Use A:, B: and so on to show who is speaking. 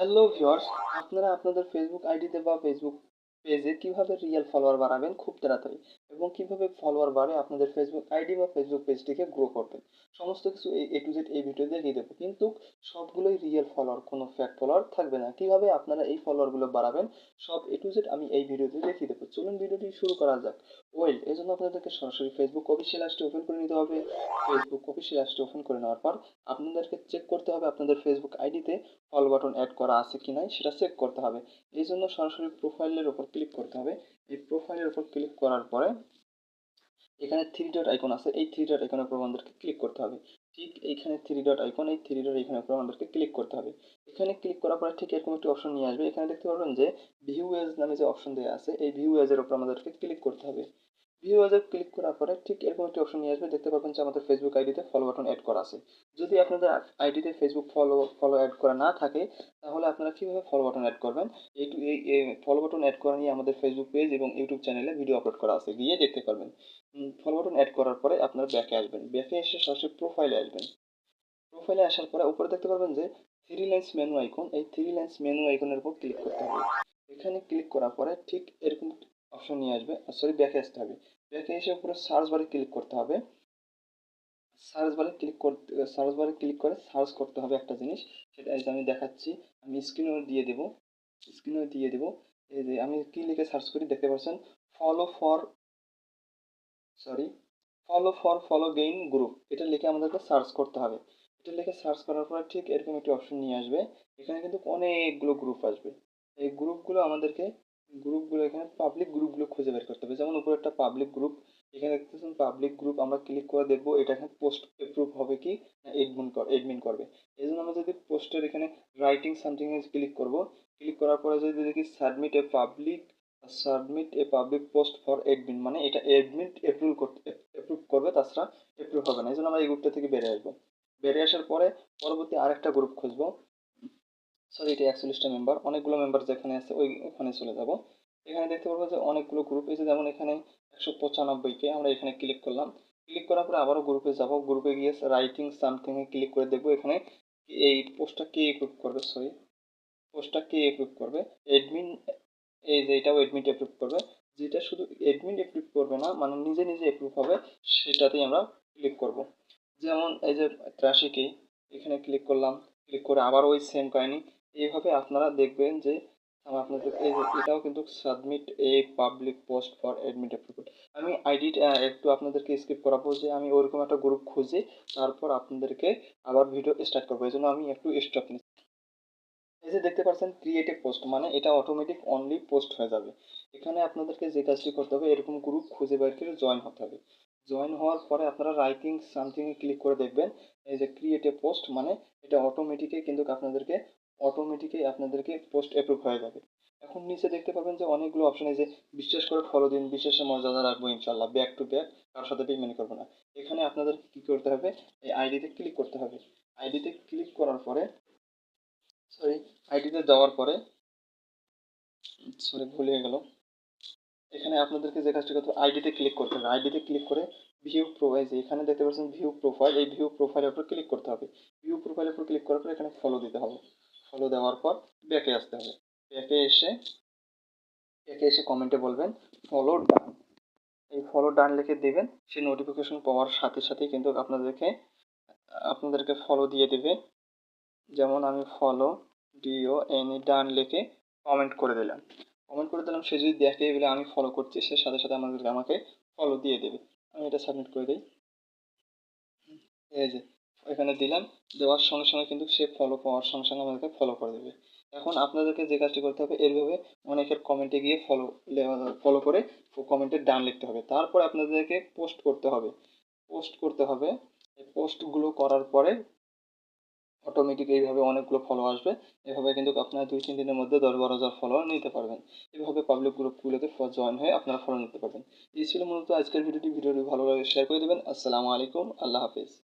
A: Hello viewers, আপনারা আপনাদের Facebook আইডিতে বা ফেসবুক পেজে কিভাবে রিয়েল ফলোয়ার বাড়াবেন খুব তাড়াতাড়ি এবং কিভাবে ফলোয়ার বাড়ে আপনাদের ফেসবুক আইডি বা ফেসবুক পেজটিকে গ্রো করবেন সমস্ত কিছু এই এ টু জেড এই ভিডিও দেখিয়ে দেবো, কিন্তু সবগুলোই রিয়েল ফলোয়ার, কোনো ফ্যাক ফলোয়ার থাকবে না। কিভাবে আপনারা এই ফলোয়ারগুলো বাড়াবেন সব এ টু জেড আমি এই ভিডিওতে দেখিয়ে দেবো। চলুন ভিডিওটি শুরু করা যাক। এই জন্য আপনাদেরকে সরাসরি ফেসবুক অফিসিয়াল অ্যাপসটি ওপেন করে নিতে হবে। ফেসবুক অফিসিয়াল অ্যাপসটি ওপেন করে নেওয়ার পর আপনাদেরকে চেক করতে হবে আপনাদের ফেসবুক আইডিতে ফলো বাটন অ্যাড করা আছে কি নাই সেটা চেক করতে হবে। এই জন্য সরাসরি প্রোফাইলের উপর ক্লিক করতে হবে। এই প্রোফাইলের উপর ক্লিক করার পরে এখানে থ্রি ডট আইকন আছে, এই থ্রি ডট আইকনের উপর আমাদেরকে ক্লিক করতে হবে। ঠিক এইখানে থ্রি ডট আইকন, এই থ্রি ডট আইকনের উপর আমাদেরকে ক্লিক করতে হবে। এখানে ক্লিক করার পরে ঠিক এরকম একটি অপশন নিয়ে আসবে। এখানে দেখতে পারবেন যে ভিউ এজ নামে যে অপশন দেওয়া আছে, এই ভিউ এজের উপর আমাদেরকে ক্লিক করতে হবে। ভিউ এজে ক্লিক করার পরে ঠিক এরকম একটি অপশন নিয়ে আসবে। দেখতে পাবেন যে আমাদের ফেসবুক আইডিতে ফলো বাটন অ্যাড করা আছে। যদি আপনাদের আইডিতে ফেসবুক ফলো অ্যাড করা না থাকে, তাহলে আপনারা কিভাবে ফলো বাটন অ্যাড করবেন? এই ফলো বাটন অ্যাড করা নিয়ে আমাদের ফেসবুক পেজ এবং ইউটিউব চ্যানেলে ভিডিও আপলোড করা আছে, গিয়ে দেখতে পারবেন। ফলো বাটন অ্যাড করার পরে আপনার ব্যাকে আসবেন। ব্যাকে এসে সরাসরি প্রোফাইলে আসবেন। প্রোফাইলে আসার পরে উপরে দেখতে পারবেন যে থ্রি লাইন্স মেনু আইকন, এই থ্রি লাইন্স মেনু আইকনের উপর ক্লিক করতে হবে। এখানে ক্লিক করার পরে ঠিক এরকম অপশন নিয়ে আসবে। সরি, ব্যাকে আসতে হবে। ব্যাকে এসে উপরে সার্চ বারে ক্লিক করতে হবে। সার্চ বারে ক্লিক করে সার্চ করতে হবে একটা জিনিস, সেটা এই যে আমি দেখাচ্ছি। আমি স্ক্রিনে দিয়ে দেবো। এই যে আমি কি লিখে সার্চ করি দেখতে পাচ্ছেন, follow for sorry follow gain group, এটা লিখে আমাদেরকে সার্চ করতে হবে। এটা লিখে সার্চ করার পরে ঠিক এরকম একটি অপশন নিয়ে আসবে। এখানে কিন্তু অনেকগুলো গ্রুপ আসবে। এই গ্রুপগুলো এখানে পাবলিক গ্রুপগুলো খুঁজে বের করতে হবে। যেমন উপরে একটা পাবলিক গ্রুপ, এখানে দেখতেছেন পাবলিক গ্রুপ। আমরা ক্লিক করে দেখবো এটা এখানে পোস্ট অ্যাপ্রুভ হবে কি না এডমিন করবে। এই জন্য আমরা যদি পোস্টের এখানে রাইটিং সামথিং এ ক্লিক করব। ক্লিক করার পরে যদি দেখি submit a public post for admin, মানে এটা এডমিন অ্যাপ্রুভ করবে, তাছাড়া অ্যাপ্রুভ হবে না। এই জন্য আমরা এই গ্রুপটা থেকে বেরিয়ে আসবো। বেরিয়ে আসার পরে পরবর্তী আরেকটা গ্রুপ খুঁজবো। সরি, এটা 41টা মেম্বার, অনেকগুলো মেম্বার যেখানে আছে ওখানে চলে যাব। এখানে দেখতে পারবো যে অনেকগুলো গ্রুপ এসে, যেমন এখানে 195কে আমরা এখানে ক্লিক করলাম। ক্লিক করার পরে আবারও গ্রুপে যাব। গ্রুপে গিয়ে রাইটিং সামথিং এ ক্লিক করে দেখবো এখানে এই পোস্টটা কে অ্যাপ্রুভ করবে। এডমিন, এই যে এটাও এডমিন অ্যাপ্রুভ করবে। যেটা শুধু এডমিন অ্যাপ্রুভ করবে না, মানে নিজে নিজে অ্যাপ্রুভ হবে, সেটাতেই আমরা ক্লিক করব। যেমন এই যে 83কে এখানে ক্লিক করলাম। ক্লিক করে আবার ওই সেম কাহিনী। এইভাবে আপনারা দেখবেন যে আপনাদের এই যে এটাও কিন্তু submit a public post for admin approve. আমি আইডিটা একটু আপনাদেরকে স্কিপ করাবো, যে আমি ওরকম একটা গ্রুপ খুঁজে তারপর আপনাদেরকে আবার ভিডিও স্টার্ট করবো। এই জন্য আমি একটু স্টপ নিচ্ছি। এই যে দেখতে পাচ্ছেন ক্রিয়েট এ পোস্ট, মানে এটা অটোমেটিক অনলি পোস্ট হয়ে যাবে। এখানে আপনাদেরকে যে কাজটি করতে হবে, এরকম গ্রুপ খুঁজে বের করে জয়েন হতে হবে। জয়েন হওয়ার পরে আপনারা রাইটিং সামথিং এ ক্লিক করে দেখবেন এই যে ক্রিয়েট এ পোস্ট, মানে এটা অটোমেটিকই আপনাদেরকে পোস্ট অ্যাপ্রুভ হয়ে যাবে। এখন নিচে দেখতে পাবেন যে অনেকগুলো অপশন, এই যে বিশ্বাস করে ফলো দিন, বিশ্বাসের মর্যাদা রাখবো ইনশাল্লাহ, ব্যাক টু ব্যাক, কারোর সাথে পেমেন্ট করবো না। এখানে আপনাদের কি করতে হবে, এই আইডিতে ক্লিক করতে হবে। আইডিতে ক্লিক করার পরে সরি আইডিতে যাওয়ার পরে ভুলে গেল। এখানে আপনাদেরকে যে কাজটি করতে হবে, আইডিতে ক্লিক করতে হবে। আইডিতে ক্লিক করে ভিউ প্রোফাইল, এখানে দেখতে পাচ্ছেন ভিউ প্রোফাইল, এই ভিউ প্রোফাইলের উপর ক্লিক করতে হবে। ভিউ প্রোফাইলের উপর ক্লিক করার পর এখানে ফলো দিতে হবে। ফলো দেওয়ার পর ব্যাকে আসতে হবে। ব্যাকে এসে কমেন্টে বলবেন ফলো ডান। এই ফলো ডান লিখে দেবেন। সেই নোটিফিকেশন পাওয়ার সাথে সাথেই কিন্তু আপনাদেরকে ফলো দিয়ে দেবে। যেমন আমি ফলো ডান লিখে কমেন্ট করে দিলাম। সে যদি দেখে বলে আমি ফলো করছি, সে সাথে সাথে আমাকে ফলো দিয়ে দেবে। আমি এটা সাবমিট করে দিই। এই যে এখানে দিলাম। দেওয়ার সঙ্গে সঙ্গে কিন্তু সে ফলো পাওয়ার সঙ্গে সঙ্গে আমাদেরকে ফলো করে দেবে। এখন আপনাদেরকে যে কাজটি করতে হবে, এইভাবে অনেকের কমেন্টে গিয়ে ফলো করে কমেন্টে ডান লিখতে হবে। তারপর আপনাদেরকে পোস্ট করতে হবে। এই পোস্টগুলো করার পরে অটোমেটিক এইভাবে অনেকগুলো ফলো আসবে। এভাবে কিন্তু আপনারা 2-3 দিনের মধ্যে 10-12 হাজার ফলোয়ার নিতে পারবেন। এভাবে পাবলিক গ্রুপগুলোতে জয়েন হয়ে আপনারা ফলো নিতে পারবেন। এই ছিল মূলত আজকের ভিডিওটি। ভালো লাগে শেয়ার করে দেবেন। আসসালামু আলাইকুম, আল্লাহ হাফিজ।